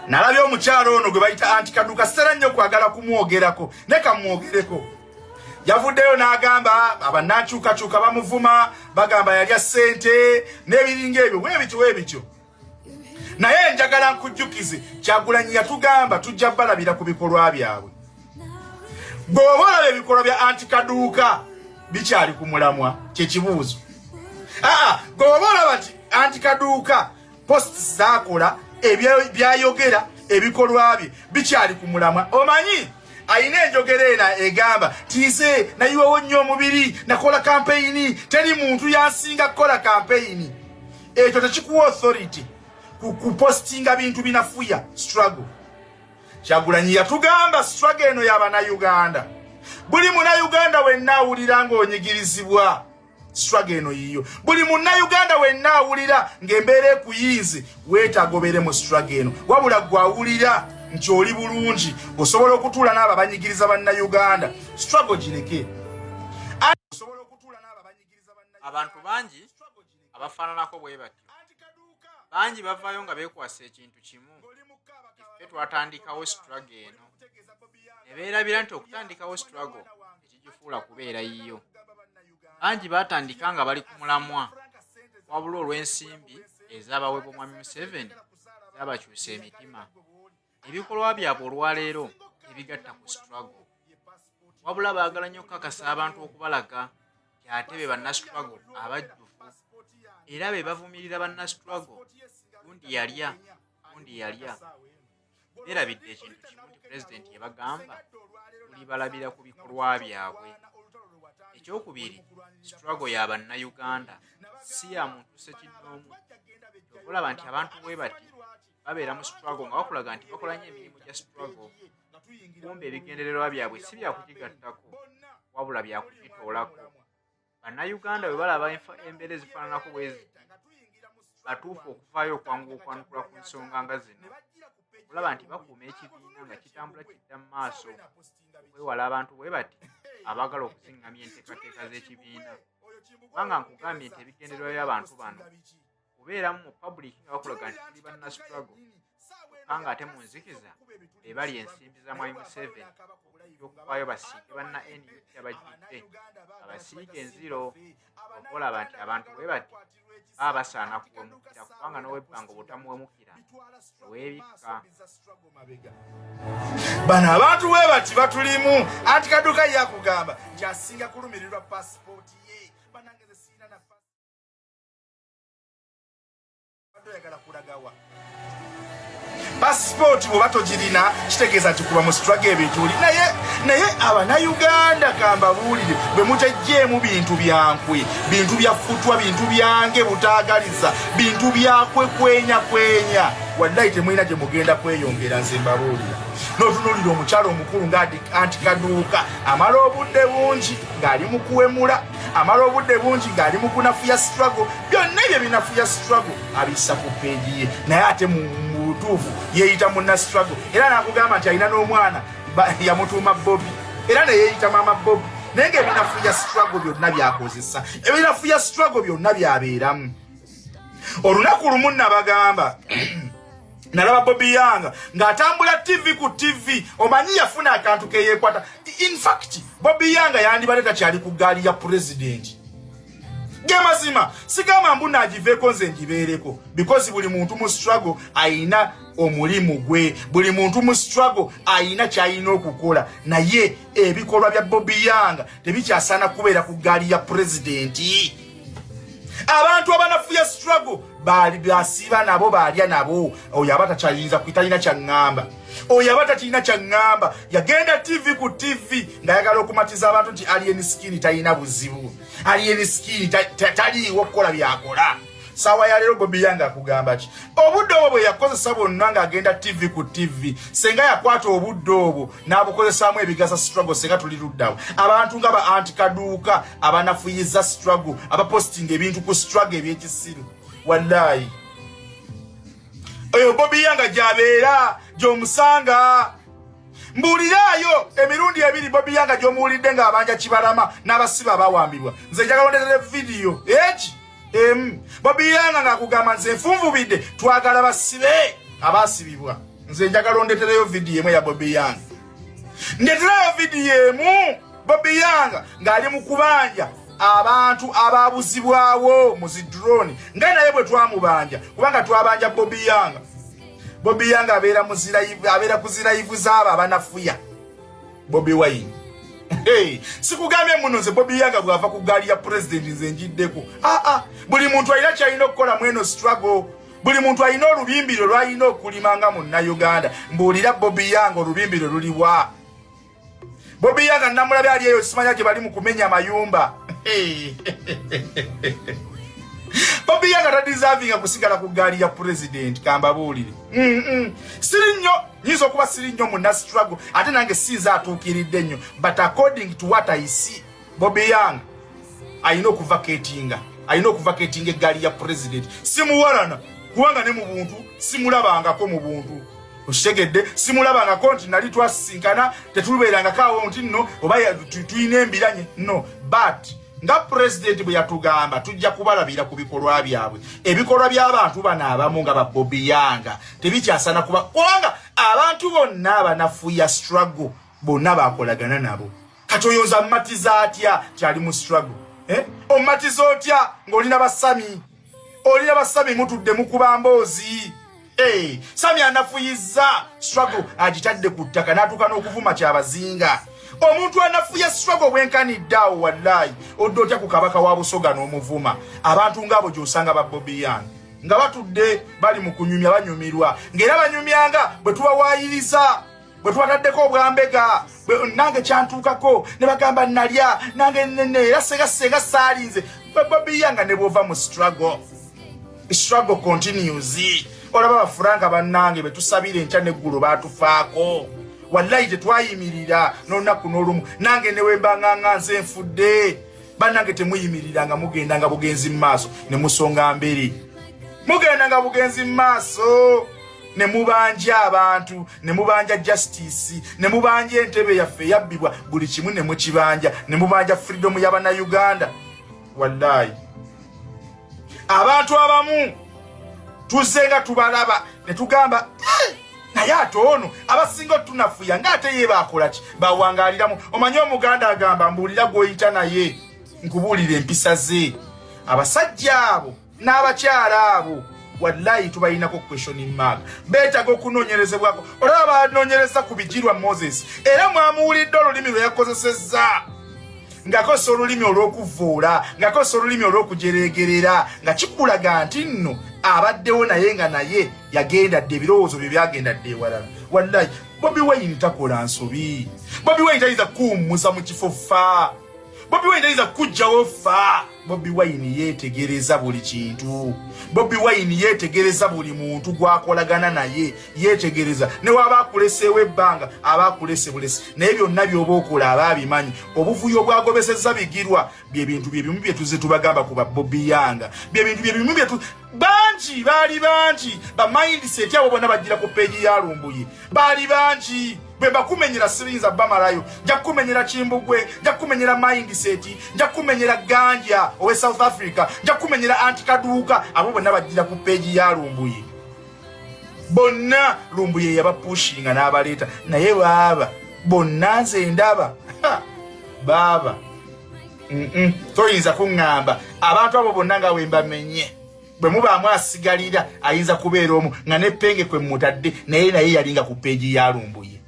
nalabye omukyalo ono gwe bayita Aunti Kaduuka sera nnyo kwagala kumwogerako ne kamwogereko. Yavuddeyo n'agamba abannakyukakyuka bamuvuma bagamba yalya ssente n'ebiringa ebyo bwebityo. Naye njagala nkujjukize Kyagulanyi yatugamba tujja balabira ku bikolwa byabwe. Bw'oba olaba ebikolwa bya Aunti Kaduuka bikyali ku mulamwa kyekibuuzo. Bw'oba olaba nti Aunti Kaduuka posts zaakola byayogera ebikolwa bye bikyali ku mulamwa, omanyi ayina enjogera ena egamba tiise nayiwewo nnyo omubiri nakola kampeyini teri muntu yansinga kukola kampeyini. Ekyo tekikuwa authority kupostinga bintu binafuya struggle. Kyagulanyi yatugamba struggle eno y'Abannayuganda. Buli Munnayuganda wenna awulira ng'onyigirizibwa struggle eno yiyo. Buli Munnayuganda wenna awulira ng'embeera ekuyinze weetagobere mu struggle eno. Wabula gwawulira nti oli bulungi osobola okutuula n'abo abanyigiriza Bannayuganda struggle gireke. Abantu bangi abafaananako bwe batyo bangi bavaayo nga beekwasa ekintu kimu. Ffe twatandikawo struggle eno ne beerabira nti okutandikawo struggle ekigifuula kubeera yiyo. Bangi baatandika nga bali ku mulamwa, wabula olw'ensimbi ez'abaweebwa Mwami Museveni zaabakyusa emitima. Ebikolwa byabwe olwaleero ebigatta ku struggle, wabula baagala nnyo okukakasa abantu okubalaga nti ate be bannastruggle abajjufu era be bavumirira bannastruggle. Gundi yalya. Beerabidde ekintu kimu nti pulezidenti yebagamba tuli balabira ku bikolwa byabwe. Ekyokubiri, struggle y'Abannayuganda si ya muntu ssekinnoomu. Okulaba nti abantu bwe bati babeera mu struggle nga bakulaga nti bakola nnyo emirimu gya struggle. Kumbe ebigendererwa byabwe si byakugigattako wabula byakugitoolako. Bannayuganda bwe balaba embeera ezifaananako bwezi batuufu okuvaayo okwangu okwanukula ku nsonga nga zino. Olaba nti bakuuma ekibiina nga kitambula kidda mu maaso okwewala abantu bwe bati abaagala okuzingamya enteekateeka z'ekibiina. Kubanga nkugambye nti ebigendererwa by'abantu bano kubeeramu mu public nga bakulaga nti tuli bannastruggle kanga ate mu nzikiza be bali ensimbi za Mwami Museveni okuvaayo basiige banna NUT abajjidde abasiige enziro okulaba nti abantu bwe bati baba basaana kuwemukira kubanga n'owebbanga obutamuwemukira eweebikka. Bano abantu bwe bati batulimu. Aunti Kaduuka yakugamba nti asinga kulumirirwa passport ye. Banangeze sina na yagala kulagawa passport bwe togirina kitegeeza nti kuba mu struggle ebituli. Naye Abannayuganda kambabuulire bwe mutajjeemu bintu byankwe, bintu byafutwa, bintu byange butaagaliza, bintu byakwekwenya wallahi temulina gye mugenda kweyongera. Nze mbabuulira n'otunuulira omukyalo omukulu nga Aunti Kaduuka amala obudde bungi ng'ali mu kuwemula, amala obudde bungi ng'ali mu kunafuya struggle. Byonna ebyo binafuya struggle abissa ku peegi ye, naye ate mu butuufu yeeyita munna struggle. Era n'akugamba nti alina n'omwana yamutuuma Bobi, era ne yeeyita maama Bobi. Naye ng'ebinafuya struggle byonna byakozesa, ebinafuya struggle byonna byabeeramu. Olunaku lumu nabagamba nalaba Bobi Yanga ng'atambula TV ku TV, omanyi yafuna akantu ke yeekwata. In fact Bobi Yanga yandibadde takyali ku gaali ya pulezidenti. Gemazima sigamba mbu nagiveeko nze ngibeereko, because buli muntu mu struggle ayina omulimu gwe, buli muntu mu struggle ayina kyayina okukola. Naye ebikolwa bya Bobi Yanga tebikyasaana kubeera ku gaali ya pulezidenti. Abantu abanafuya struggle bali byasiba nabo balya nabo. Oyo abata kyayinza kuitalina kyangamba, oyo abata kyina kyangamba yagenda TV ku TV ngayagala okumatiza abantu nti alien skin tayina buzibu, alien skin taliwo kukola byakola. Sawa ya lero Bobi Yanga akugamba ki? Obudde obwo yakozesa bonna nga agenda TV ku TV, senga yakwata obudde obwo n'abukozesaamu ebigasa struggle senga tuli luddawo. Abantu nga ba Aunti Kaduuka abanafuyiza struggle, abaposting ebintu ku struggle ebyekisiru. Wallahi oyo Bobi Yanga gyabeera gy'omusanga. Mbulirayo emirundi ebiri Bobi Yanga gy'omuwulidde ng'abanja Kibalama n'abasiba abawambibwa. Nze njagala ndetera video eki Bobi Yanga ng'akugamba nze nfunvubidde twagala basibe abasibibwa. nze njagala ondetereyo video emu ya Bobi Yanga. Ndetereyo video emu Bobi Yanga ng'ali mu kubanja abantu ababuzibwawo mu zidrone nga naye bwe twamubanja kubanga twabanja Bobi Yanga. Bobi Yanga abeera kuzirayivu z'abo abanafuya Bobi Wine. Hey, sikugambye muno nze Bobi Yanga bw'ava ku gaali ya president nze njiddeko. Buli muntu alina kyalina okukola mweno struggle. Buli muntu alina olubimbiro lwalina okulimanga mu Uganda. Mbuulira Bobi Yanga olubimbiro luliwa. Bobi Yanga namulabe ali eyo simanya gye bali mu kumenya amayumba. Bobi Yanga tadeservinga kusigala ku gaali ya president kamba buulire. Siri nnyo nyiza okuba siri nnyo mu struggle ate nange siiza atuukiridde nnyo, but according to what I see Bobi Yanga alina okuvacatinga eggaali ya president. Simuwalana kubanga ne mu buntu simulabangako mu buntu. Oshegedde simulabangako nti nali twasinkana tetulubeerangako awo nti nno oba tuyina embiranye no, but nga president bwe yatugamba tujja kubalabira ku bikolwa byabwe. Ebikolwa by'abantu bano abamu nga ba Bobi Yanga tebikyasana kuba kubanga abantu bonna abanafuya struggle bonna bakolagana nabo. Kati oyonza mmatiza atya kyali mu struggle? Omatiza otya ng'olina basami? Olina basami mutudde mukuba mboozi. Sami anafuyiza struggle agitadde ku ttaka n'atuuka n'okuvuma kyabazinga. Omuntu anafuya struggle bwenkaniddeawo wallahi oddo otya ku kabaka wa Busoga n'omuvuma. Abantu ng'abo gy'osanga ba Bobi Yanga nga batudde bali mu kunyumya banyumirwa ng'era banyumyanga bwe tubawaayiriza bwe twataddeko obwambega nange kyantuukako ne bagamba nalya nange era segasenga saalinze. Bobi Yanga ne bw'ova mu struggle continues. Olaba bafuranga bannange betusabire enkya n'eggulu baatufaako. Wallahi tetwayimirira n'olunaku n'olumu nange ne wembanganga nze nfudde. Bannange temuyimiriranga mugendanga bugenzi mu maaso ne musonga mbere. Mugendanga bugenzi mu maaso ne mubanja abantu, ne mubanja justice, ne mubanja entebe yaffe yabbibwa, buli kimu ne mukibanja, ne mubanja freedom y'abana Uganda. Wallahi abantu abamu tuzenga tubalaba ne tugamba naye ate ono abasinga tunafuya ng'ate ye baakola ki bawangaliramu. Omanyi Omuganda agamba mbuulira gw'oyita naye nkubuulira empisa ze. Abasajja abo n'abakyala abo wallahi tubayinako question mark. Beetaga okunoonyerezebwako. Olaba banoonyereza ku bijirwa Moses era mwamuwulidde olulimi lwe yakozesezza ng'akozesa olulimi olw'okuvuula, ng'akozesa olulimi olw'okujereegerera nga kikulaga nti nno abaddewo naye nga naye yagendadde ebirowoozo bye byagendadde ewalala. Wallahi Bobi Wine takola nsobi. Bobi Wine tayinza kuwummuza mu kifo ffa. Bobi Wine tayinza kujjawo ffa. Bobi Wine yeetegereza buli kintu. Bobi Wine yeetegereza buli muntu gwakolagana naye yeetegereza. Ne waba akuleseewo ebbanga aba akulese bulesi naye byonna by'oba okola aba abimanyi. Obuvuyo bwagobesezza bigirwa bye bintu bye bimu bye tuzze tubagamba ku ba Bobi Yanga. Bye bintu bye bimu bye bangi baali bangi ba mindset abo bonna bagira ku peegi ya Lumbuye baali bangi. Bwe bakumenyera sirinza bamalayo nja kumenyera Kimbugwe, nja kumenyera mindset, nja kumenyera Ganja owe South Africa, nja kumenyera Aunti Kaduuka. Abo bonna bagira ku peegi ya Lumbuye bonna. Lumbuye yabapushinga n'abaleeta naye baaba bonna nze ndaba baaba toyinza kuŋŋamba abantu abo bonna nga wembamenye. Bwe mubaamu asigalira ayinza kubeera omu nga n'epenge kwe mutadde naye yalinga ku peegi ya Lumbuye.